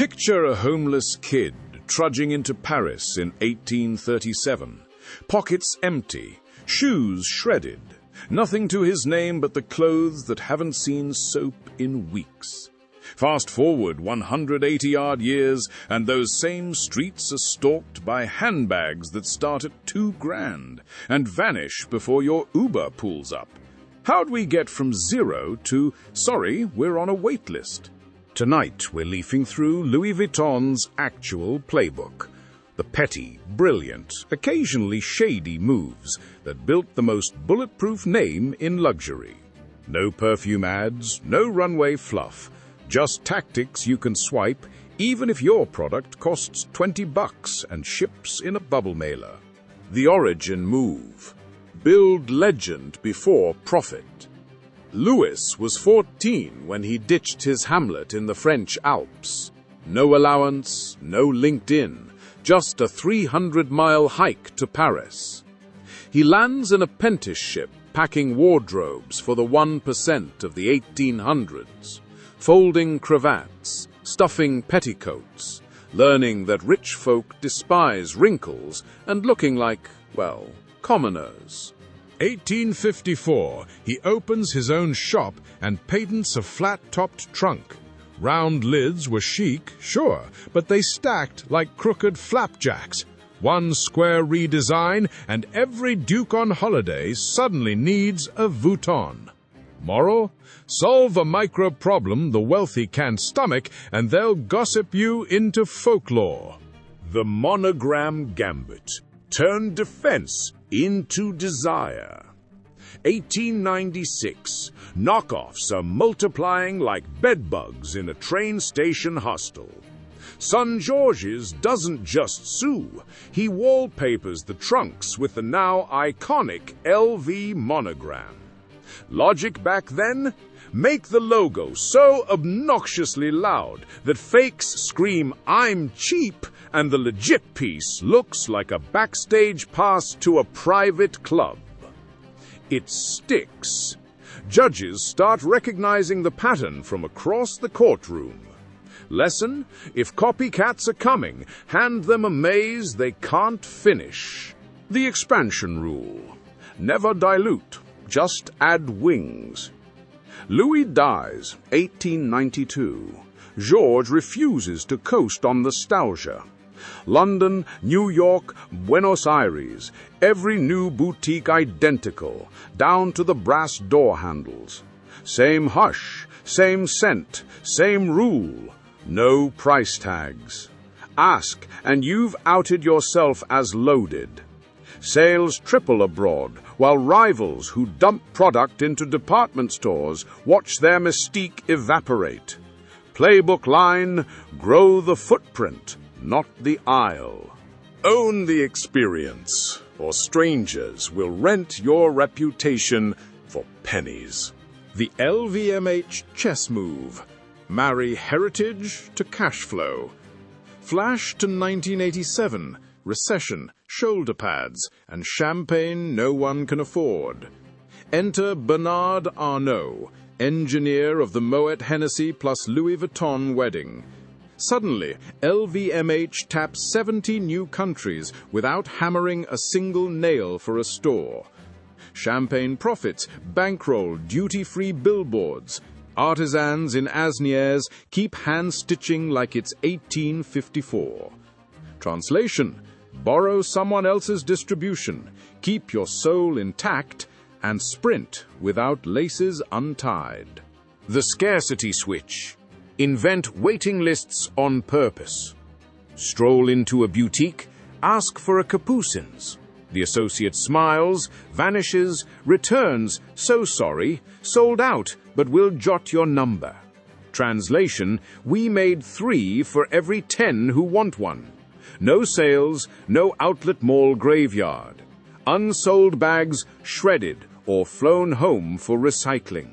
Picture a homeless kid trudging into Paris in 1837. Pockets empty, shoes shredded, nothing to his name but the clothes that haven't seen soap in weeks. Fast forward 180-odd years, and those same streets are stalked by handbags that start at $2,000 and vanish before your Uber pulls up. How'd we get from zero to, sorry, we're on a wait list? Tonight, we're leafing through Louis Vuitton's actual playbook. The petty, brilliant, occasionally shady moves that built the most bulletproof name in luxury. No perfume ads, no runway fluff, just tactics you can swipe even if your product costs $20 and ships in a bubble mailer. The origin move. Build legend before profit. Louis was 14 when he ditched his hamlet in the French Alps. No allowance, no LinkedIn, just a 300-mile hike to Paris. He lands an apprenticeship packing wardrobes for the 1% of the 1800s, folding cravats, stuffing petticoats, learning that rich folk despise wrinkles and looking like, well, commoners. 1854, he opens his own shop and patents a flat-topped trunk. Round lids were chic, sure, but they stacked like crooked flapjacks. One square redesign, and every duke on holiday suddenly needs a Vuitton. Moral? Solve a micro-problem the wealthy can't stomach, and they'll gossip you into folklore. The Monogram Gambit turned defense into desire. 1896, knockoffs are multiplying like bedbugs in a train station hostel. Son Georges doesn't just sue, he wallpapers the trunks with the now iconic LV monogram. Logic back then? Make the logo so obnoxiously loud that fakes scream, "I'm cheap," and the legit piece looks like a backstage pass to a private club. It sticks. Judges start recognizing the pattern from across the courtroom. Lesson: if copycats are coming, hand them a maze they can't finish. The expansion rule. Never dilute, just add wings. Louis dies, 1892. Georges refuses to coast on nostalgia. London, New York, Buenos Aires, every new boutique identical, down to the brass door handles. Same hush, same scent, same rule. No price tags. Ask, and you've outed yourself as loaded. Sales triple abroad, while rivals who dump product into department stores watch their mystique evaporate. Playbook line: grow the footprint, not the aisle. Own the experience, or strangers will rent your reputation for pennies. The LVMH chess move. Marry heritage to cash flow. Flash to 1987. Recession, shoulder pads, and champagne no one can afford. Enter Bernard Arnault, engineer of the Moet Hennessy plus Louis Vuitton wedding. Suddenly, LVMH taps 70 new countries without hammering a single nail for a store. Champagne profits bankroll duty-free billboards. Artisans in Asnières keep hand-stitching like it's 1854. Translation: borrow someone else's distribution, keep your soul intact, and sprint without laces untied. The scarcity switch. Invent waiting lists on purpose. Stroll into a boutique, ask for a capucines. The associate smiles, vanishes, returns, "So sorry, sold out, but we'll jot your number." Translation: we made 3 for every 10 who want one. No sales, no outlet mall graveyard. Unsold bags shredded or flown home for recycling.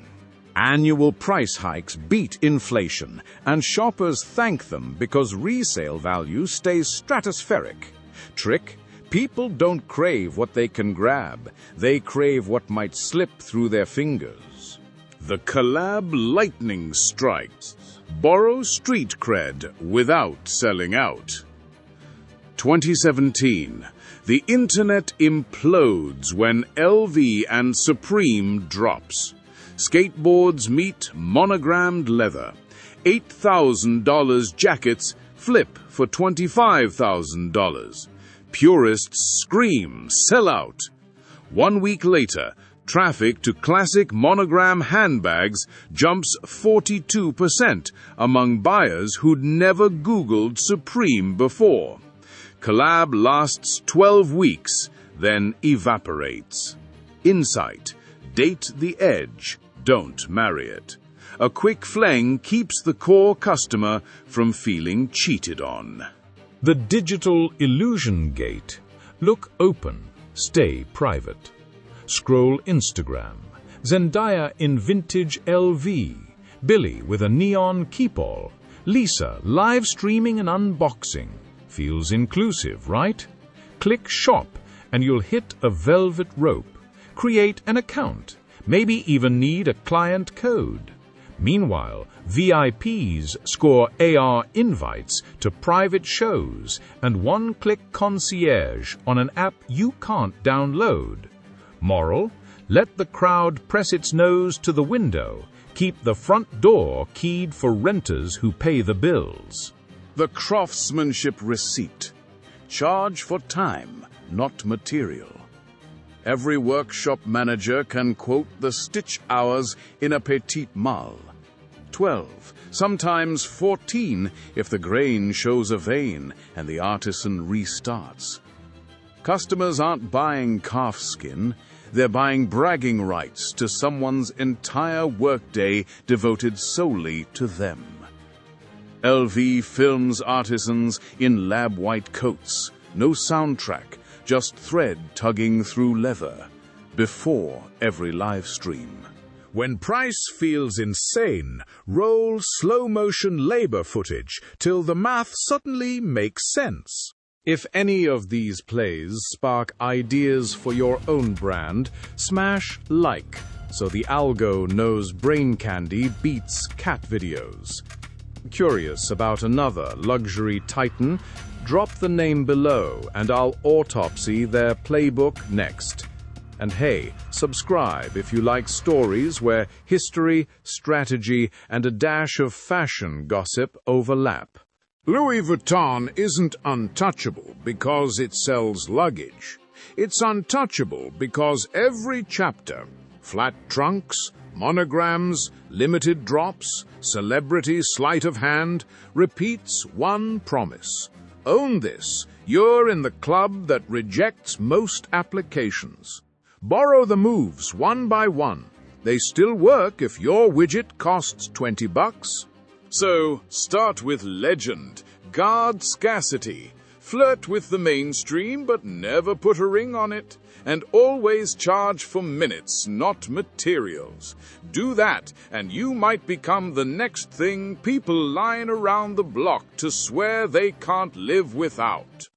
Annual price hikes beat inflation, and shoppers thank them because resale value stays stratospheric. Trick: people don't crave what they can grab, they crave what might slip through their fingers. The Collab lightning strikes. Borrow street cred without selling out. 2017. The internet implodes when LV and Supreme drops. Skateboards meet monogrammed leather. $8,000 jackets flip for $25,000. Purists scream, sell out. 1 week later, traffic to classic monogram handbags jumps 42% among buyers who'd never Googled Supreme before. Collab lasts 12 weeks, then evaporates. Insight: date the edge, don't marry it. A quick fling keeps the core customer from feeling cheated on. The digital illusion gate. Look open, stay private. Scroll Instagram. Zendaya in vintage LV. Billy with a neon keep-all. Lisa live streaming an unboxing. Feels inclusive, right? Click shop and you'll hit a velvet rope. Create an account. Maybe even need a client code. Meanwhile, VIPs score AR invites to private shows and one-click concierge on an app you can't download. Moral: let the crowd press its nose to the window. Keep the front door keyed for renters who pay the bills. The craftsmanship receipt. Charge for time, not material. Every workshop manager can quote the stitch hours in a petit mal. 12, sometimes 14 if the grain shows a vein and the artisan restarts. Customers aren't buying calf skin, they're buying bragging rights to someone's entire workday devoted solely to them. LV films artisans in lab white coats, no soundtrack, just thread tugging through leather, before every live stream. When price feels insane, roll slow-motion labor footage till the math suddenly makes sense. If any of these plays spark ideas for your own brand, smash like, so the algo knows brain candy beats cat videos. Curious about another luxury titan? Drop the name below and I'll autopsy their playbook next. And hey, subscribe if you like stories where history, strategy, and a dash of fashion gossip overlap. Louis Vuitton isn't untouchable because it sells luggage. It's untouchable because every chapter, flat trunks, monograms, limited drops, celebrity sleight of hand, repeats one promise. Own this. You're in the club that rejects most applications. Borrow the moves one by one. They still work if your widget costs $20. So, start with legend, guard scarcity, flirt with the mainstream but never put a ring on it, and always charge for minutes, not materials. Do that, and you might become the next thing people line around the block to swear they can't live without.